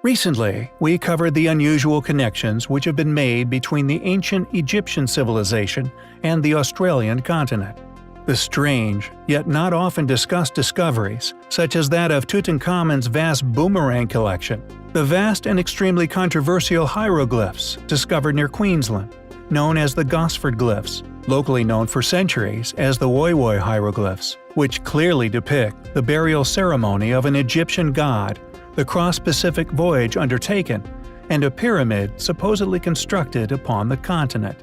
Recently, we covered the unusual connections which have been made between the ancient Egyptian civilization and the Australian continent. The strange, yet not often discussed discoveries, such as that of Tutankhamun's vast boomerang collection, the vast and extremely controversial hieroglyphs discovered near Queensland, known as the Gosford glyphs, locally known for centuries as the Woy Woy hieroglyphs, which clearly depict the burial ceremony of an Egyptian god, the cross-Pacific voyage undertaken, and a pyramid supposedly constructed upon the continent.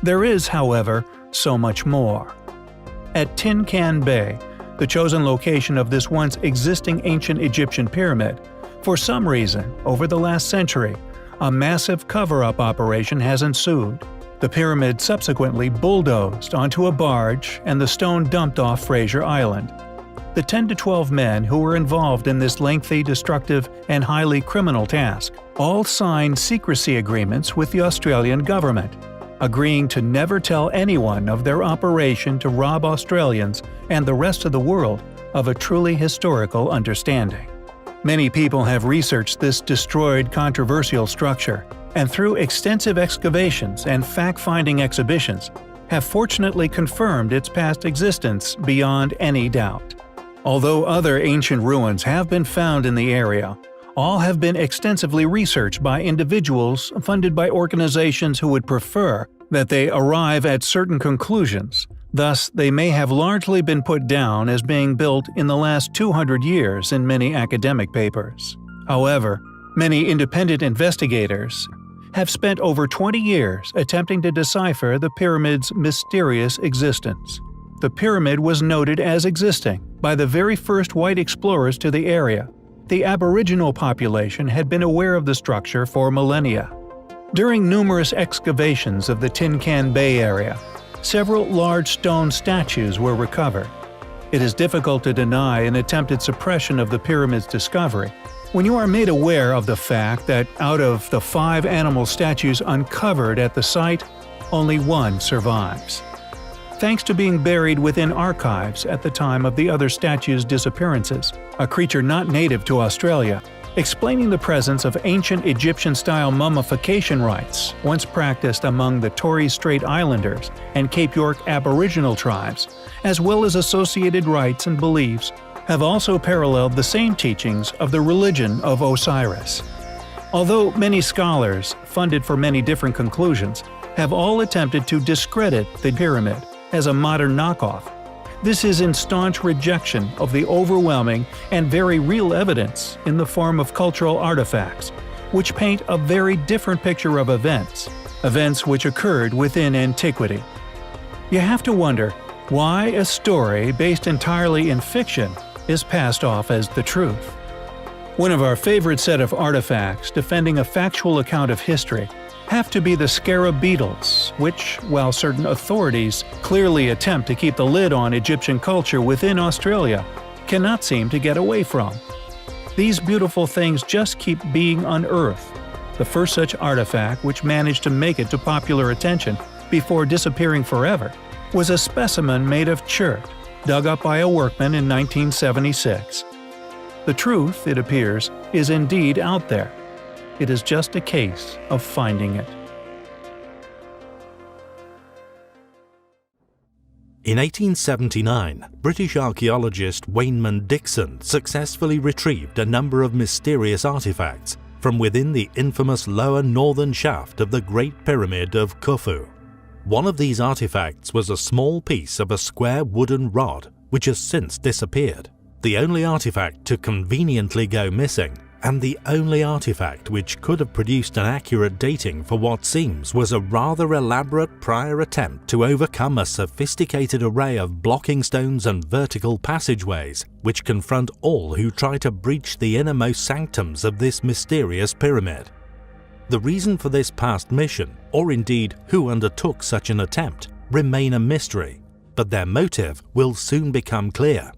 There is, however, so much more. At Tin Can Bay, the chosen location of this once existing ancient Egyptian pyramid, for some reason, over the last century, a massive cover-up operation has ensued. The pyramid subsequently bulldozed onto a barge and the stone dumped off Fraser Island. The 10 to 12 men who were involved in this lengthy, destructive, and highly criminal task all signed secrecy agreements with the Australian government, agreeing to never tell anyone of their operation to rob Australians and the rest of the world of a truly historical understanding. Many people have researched this destroyed, controversial structure, and through extensive excavations and fact-finding exhibitions, have fortunately confirmed its past existence beyond any doubt. Although other ancient ruins have been found in the area, all have been extensively researched by individuals funded by organizations who would prefer that they arrive at certain conclusions. Thus, they may have largely been put down as being built in the last 200 years in many academic papers. However, many independent investigators have spent over 20 years attempting to decipher the pyramid's mysterious existence. The pyramid was noted as existing by the very first white explorers to the area. The Aboriginal population had been aware of the structure for millennia. During numerous excavations of the Tin Can Bay area, several large stone statues were recovered. It is difficult to deny an attempted suppression of the pyramid's discovery when you are made aware of the fact that out of the 5 animal statues uncovered at the site, only one survives. Thanks to being buried within archives at the time of the other statues' disappearances, a creature not native to Australia, explaining the presence of ancient Egyptian-style mummification rites once practiced among the Torres Strait Islanders and Cape York Aboriginal tribes, as well as associated rites and beliefs, have also paralleled the same teachings of the religion of Osiris. Although many scholars, funded for many different conclusions, have all attempted to discredit the pyramid as a modern knockoff, this is in staunch rejection of the overwhelming and very real evidence in the form of cultural artifacts, which paint a very different picture of events which occurred within antiquity. You have to wonder why a story based entirely in fiction is passed off as the truth. One of our favorite set of artifacts defending a factual account of history have to be the scarab beetles, which, while certain authorities clearly attempt to keep the lid on Egyptian culture within Australia, cannot seem to get away from. These beautiful things just keep being unearthed. The first such artifact which managed to make it to popular attention before disappearing forever was a specimen made of chert, dug up by a workman in 1976. The truth, it appears, is indeed out there. It is just a case of finding it. In 1879, British archaeologist Wayneman Dixon successfully retrieved a number of mysterious artifacts from within the infamous lower northern shaft of the Great Pyramid of Khufu. One of these artifacts was a small piece of a square wooden rod which has since disappeared, the only artifact to conveniently go missing, and the only artifact which could have produced an accurate dating for what seems was a rather elaborate prior attempt to overcome a sophisticated array of blocking stones and vertical passageways which confront all who try to breach the innermost sanctums of this mysterious pyramid. The reason for this past mission, or indeed who undertook such an attempt, remain a mystery, but their motive will soon become clear.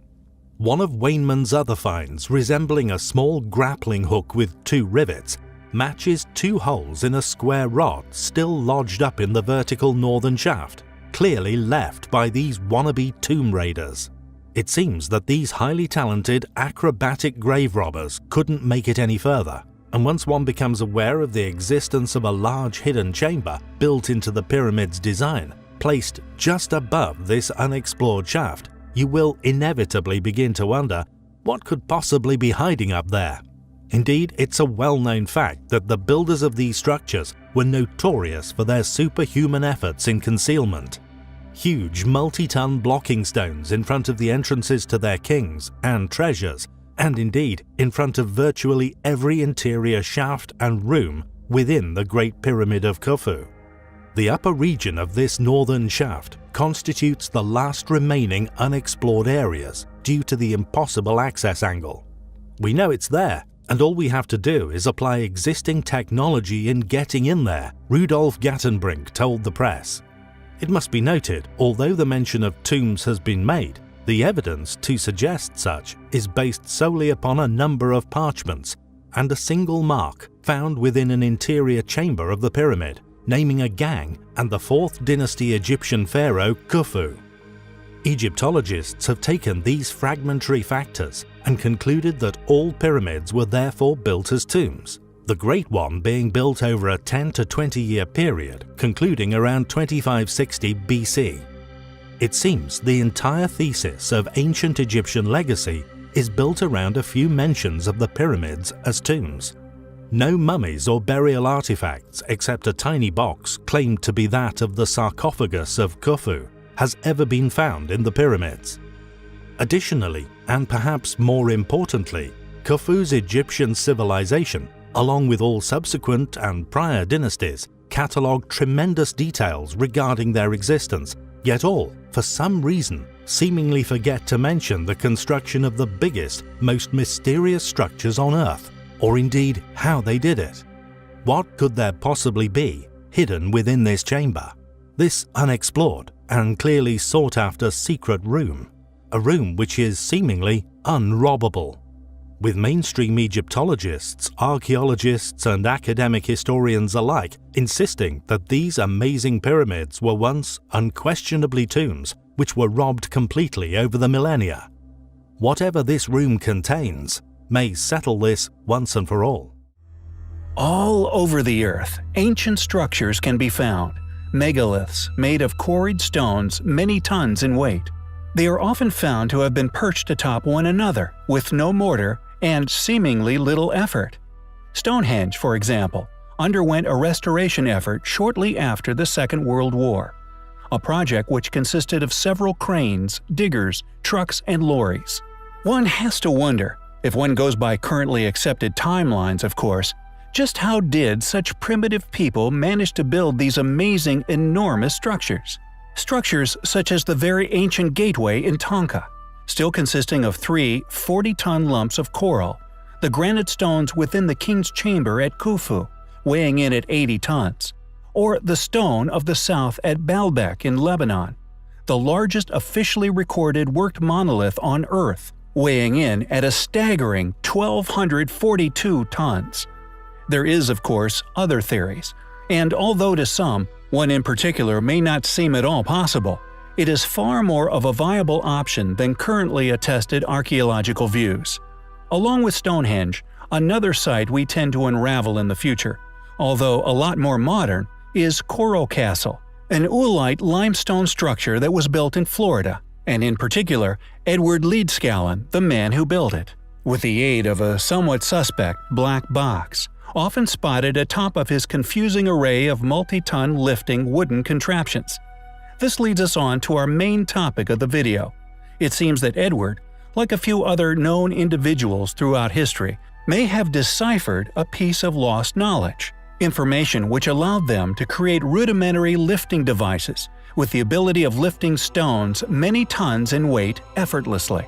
One of Wayneman's other finds, resembling a small grappling hook with 2 rivets, matches 2 holes in a square rod still lodged up in the vertical northern shaft, clearly left by these wannabe tomb raiders. It seems that these highly talented, acrobatic grave robbers couldn't make it any further, and once one becomes aware of the existence of a large hidden chamber built into the pyramid's design, placed just above this unexplored shaft, you will inevitably begin to wonder what could possibly be hiding up there. Indeed, it's a well-known fact that the builders of these structures were notorious for their superhuman efforts in concealment. Huge multi-ton blocking stones in front of the entrances to their kings and treasures, and indeed in front of virtually every interior shaft and room within the Great Pyramid of Khufu. The upper region of this northern shaft constitutes the last remaining unexplored areas due to the impossible access angle. We know it's there, and all we have to do is apply existing technology in getting in there, Rudolf Gattenbrink told the press. It must be noted, although the mention of tombs has been made, the evidence to suggest such is based solely upon a number of parchments and a single mark found within an interior chamber of the pyramid, naming a gang and the 4th dynasty Egyptian pharaoh Khufu. Egyptologists have taken these fragmentary factors and concluded that all pyramids were therefore built as tombs, the Great One being built over a 10 to 20 year period, concluding around 2560 BC. It seems the entire thesis of ancient Egyptian legacy is built around a few mentions of the pyramids as tombs. No mummies or burial artifacts except a tiny box claimed to be that of the sarcophagus of Khufu has ever been found in the pyramids. Additionally, and perhaps more importantly, Khufu's Egyptian civilization, along with all subsequent and prior dynasties, catalogue tremendous details regarding their existence, yet all, for some reason, seemingly forget to mention the construction of the biggest, most mysterious structures on Earth, or indeed how they did it. What could there possibly be hidden within this chamber? This unexplored and clearly sought-after secret room, a room which is seemingly unrobbable. With mainstream Egyptologists, archaeologists and academic historians alike insisting that these amazing pyramids were once unquestionably tombs which were robbed completely over the millennia. Whatever this room contains may settle this once and for all. All over the Earth, ancient structures can be found. Megaliths made of quarried stones many tons in weight. They are often found to have been perched atop one another, with no mortar and seemingly little effort. Stonehenge, for example, underwent a restoration effort shortly after the Second World War, a project which consisted of several cranes, diggers, trucks, and lorries. One has to wonder, if one goes by currently accepted timelines of course, just how did such primitive people manage to build these amazing, enormous structures? Structures such as the very ancient gateway in Tonka, still consisting of 3 40-ton lumps of coral, the granite stones within the king's chamber at Khufu, weighing in at 80 tons, or the stone of the south at Baalbek in Lebanon, the largest officially recorded worked monolith on Earth, weighing in at a staggering 1,242 tons. There is, of course, other theories, and although to some, one in particular may not seem at all possible, it is far more of a viable option than currently attested archaeological views. Along with Stonehenge, another site we tend to unravel in the future, although a lot more modern, is Coral Castle, an oolite limestone structure that was built in Florida, and in particular, Edward Leedskallen, the man who built it, with the aid of a somewhat suspect black box, often spotted atop of his confusing array of multi-ton lifting wooden contraptions. This leads us on to our main topic of the video. It seems that Edward, like a few other known individuals throughout history, may have deciphered a piece of lost knowledge, information which allowed them to create rudimentary lifting devices with the ability of lifting stones many tons in weight effortlessly.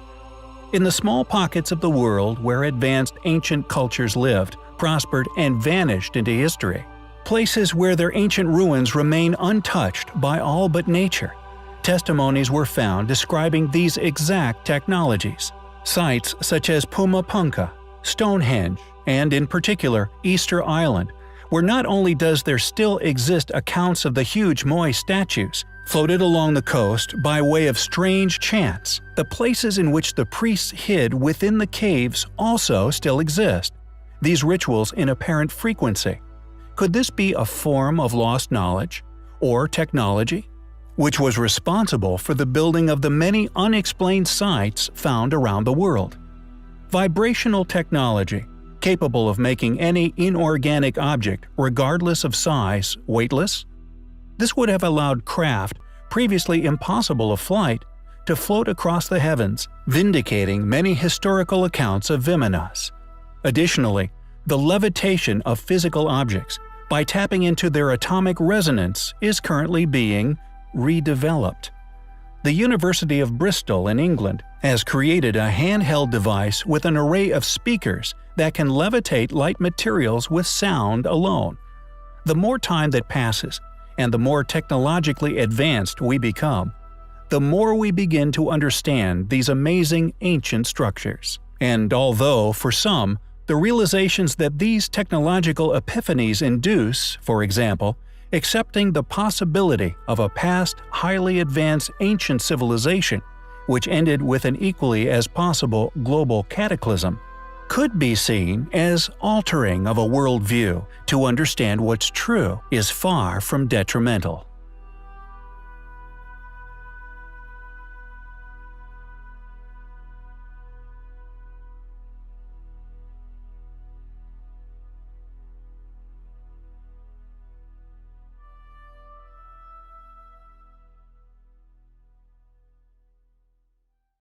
In the small pockets of the world where advanced ancient cultures lived, prospered, and vanished into history, places where their ancient ruins remain untouched by all but nature, testimonies were found describing these exact technologies. Sites such as Pumapunka, Stonehenge, and in particular Easter Island, where not only does there still exist accounts of the huge Moai statues floated along the coast by way of strange chants, the places in which the priests hid within the caves also still exist. these rituals in apparent frequency. Could this be a form of lost knowledge or technology, which was responsible for the building of the many unexplained sites found around the world? Vibrational technology, capable of making any inorganic object, regardless of size, weightless? This would have allowed craft, previously impossible of flight, to float across the heavens, vindicating many historical accounts of Vimanas. Additionally, the levitation of physical objects, by tapping into their atomic resonance, is currently being redeveloped. The University of Bristol in England has created a handheld device with an array of speakers that can levitate light materials with sound alone. The more time that passes, and the more technologically advanced we become, the more we begin to understand these amazing ancient structures. And although, for some, the realizations that these technological epiphanies induce, for example, accepting the possibility of a past highly advanced ancient civilization, which ended with an equally as possible global cataclysm, could be seen as altering of a worldview, to understand what's true is far from detrimental.